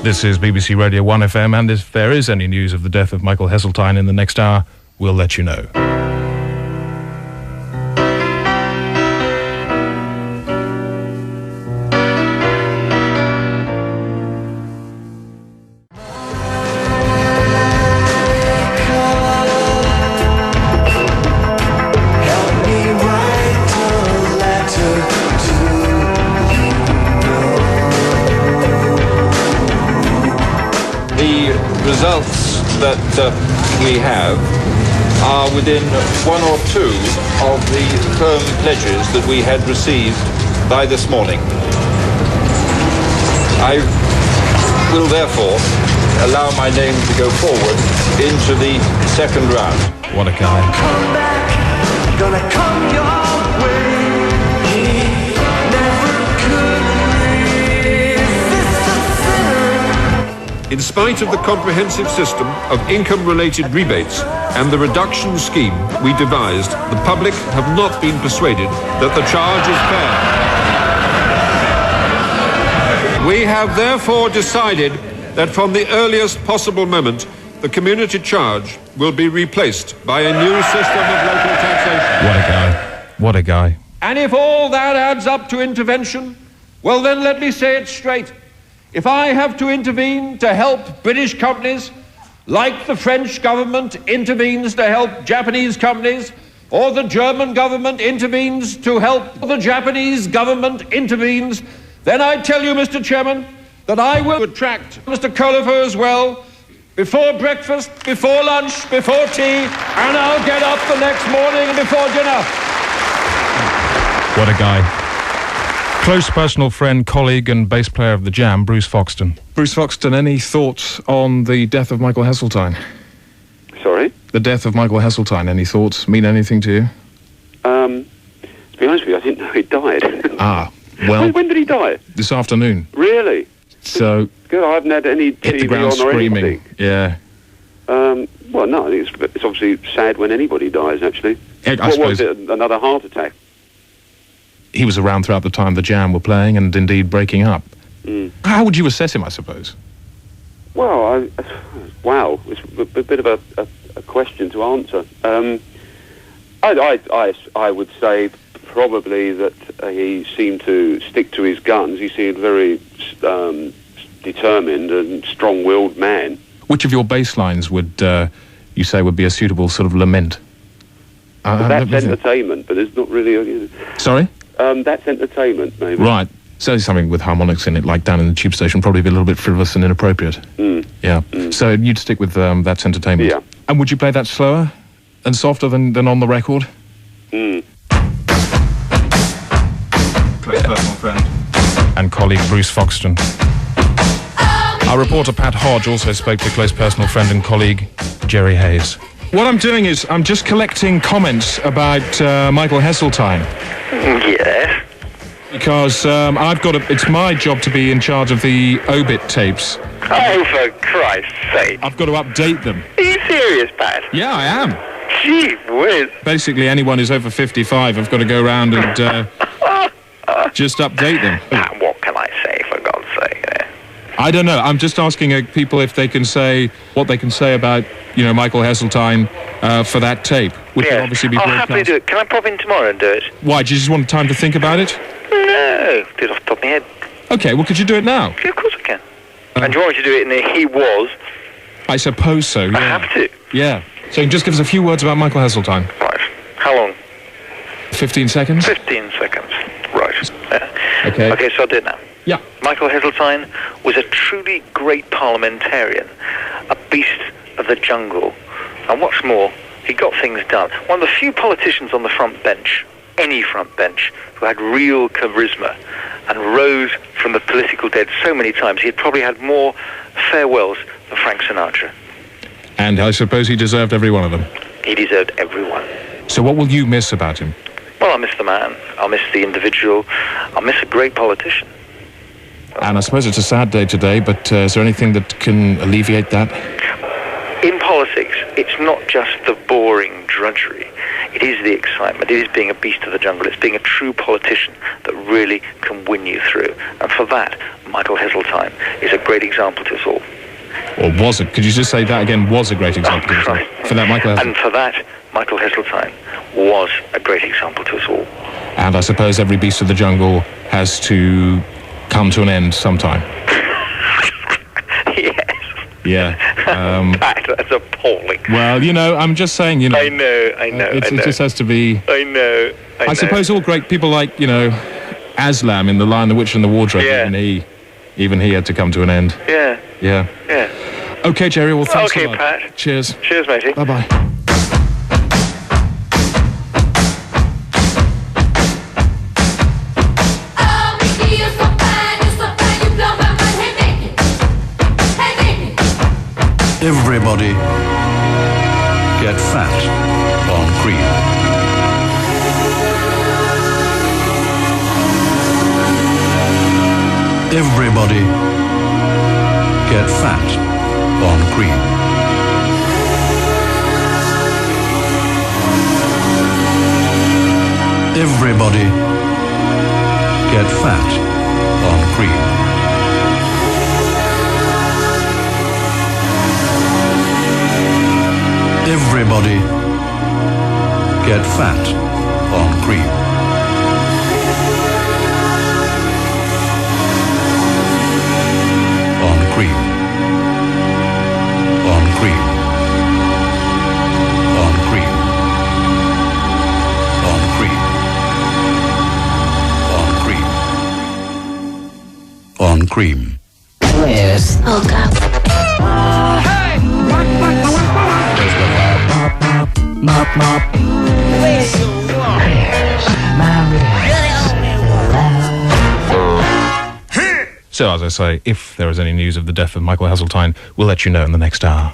This is BBC Radio 1 FM, and if there is any news of the death of Michael Hesltine in the next hour, we'll let you know. Results that we have are within one or two of the firm pledges that we had received by this morning. I will therefore allow my name to go forward into the second round. What a guy. Come back, gonna come your way. Never could resist a sinner. In spite of the comprehensive system of income-related rebates and the reduction scheme we devised, the public have not been persuaded that the charge is fair. We have therefore decided that from the earliest possible moment, the community charge will be replaced by a new system of local taxation. What a guy. What a guy. And if all that adds up to intervention, well then let me say it straight. If I have to intervene to help British companies, like the French government intervenes to help Japanese companies, or the German government intervenes to help the Japanese government intervenes, then I tell you, Mr. Chairman, that I will attract Mr. Colifer as well, before breakfast, before lunch, before tea, and I'll get up the next morning before dinner. What a guy. Close personal friend, colleague and bass player of the Jam, Bruce Foxton. Bruce Foxton, any thoughts on the death of Michael Hesltine? Sorry? The death of Michael Hesltine, any thoughts? Mean anything to you? To be honest with you, I didn't know he died. Ah, well... When did he die? This afternoon. Really? So... Good, I haven't had any hit the TV ground on or screaming. anything. Yeah. Well, no, I think it's obviously sad when anybody dies, actually. I What suppose was it, another heart attack? he was around throughout the time the Jam were playing and indeed breaking up. Mm. How would you assess him, I suppose? Well, wow, it's a bit of a question to answer. I would say probably that he seemed to stick to his guns. He seemed very determined and strong-willed man. Which of your bass lines would you say would be a suitable sort of lament? That's entertainment, but it's not really... Sorry? That's entertainment, maybe. Right. So something with harmonics in it, like down in the tube station, probably be a little bit frivolous and inappropriate. Mm. Yeah. Mm. So you'd stick with That's Entertainment? Yeah. And would you play that slower and softer than on the record? Mm. Close personal friend and colleague Bruce Foxton. Our reporter Pat Hodge also spoke to close personal friend and colleague Jerry Hayes. What I'm doing is I'm just collecting comments about Michael Hesltine. Yes. Because it's my job to be in charge of the obit tapes. Oh, for Christ's sake. I've got to update them. Are you serious, Pat? Yeah, I am. Gee whiz. Basically, anyone who's over 55, I've got to go around and just update them. What can I say, for God's sake? I don't know. I'm just asking people if they can say what they can say about, Michael Hesltine for that tape, which will obviously be broadcast. I'll happily do it. Can I pop in tomorrow and do it? Why? Do you just want time to think about it? No, do it off the top of my head. Okay, well, could you do it now? Yeah, of course I can. And do you want me to do it in the he was? I suppose so, yeah. I have to. Yeah. So you can just give us a few words about Michael Hesltine. Right. How long? 15 seconds? 15 seconds. Right. Yeah. Okay. Okay, so I'll do it now. Yeah. Michael Hesltine was a truly great parliamentarian, a beast of the jungle, and what's more, he got things done. One of the few politicians on the front bench, any front bench, who had real charisma and rose from the political dead so many times. He had probably had more farewells than Frank Sinatra. And I suppose he deserved every one of them. He deserved every one. So what will you miss about him? Well, I'll miss the man. I'll miss the individual. I'll miss a great politician. And I suppose it's a sad day today, but is there anything that can alleviate that? In politics, it's not just the boring drudgery. It is the excitement. It is being a beast of the jungle. It's being a true politician that really can win you through. And for that, Michael Hesltine is a great example to us all. Or was it? Could you just say that again? Was a great example to us all. For that, Michael Hesltine. And for that, Michael Hesltine was a great example to us all. And I suppose every beast of the jungle has to come to an end sometime. Yes. Yeah. That's appalling. Well, I'm just saying, I know. It just has to be... I know. I suppose all great people like, Aslan in The Lion, the Witch and the Wardrobe, even he had to come to an end. Yeah. Yeah. Yeah. Okay, Jerry, well, thanks a lot. Okay, Pat. Cheers. Cheers, matey. Bye-bye. Everybody get fat on cream. Everybody get fat on cream. Everybody get fat on cream. Everybody get fat on cream. On cream. On cream. On cream. On cream. On cream. On cream. Yes. Oh, God. Mop, mop. Where's your walk? My So, as I say, if there is any news of the death of Michael Hesltine, we'll let you know in the next hour.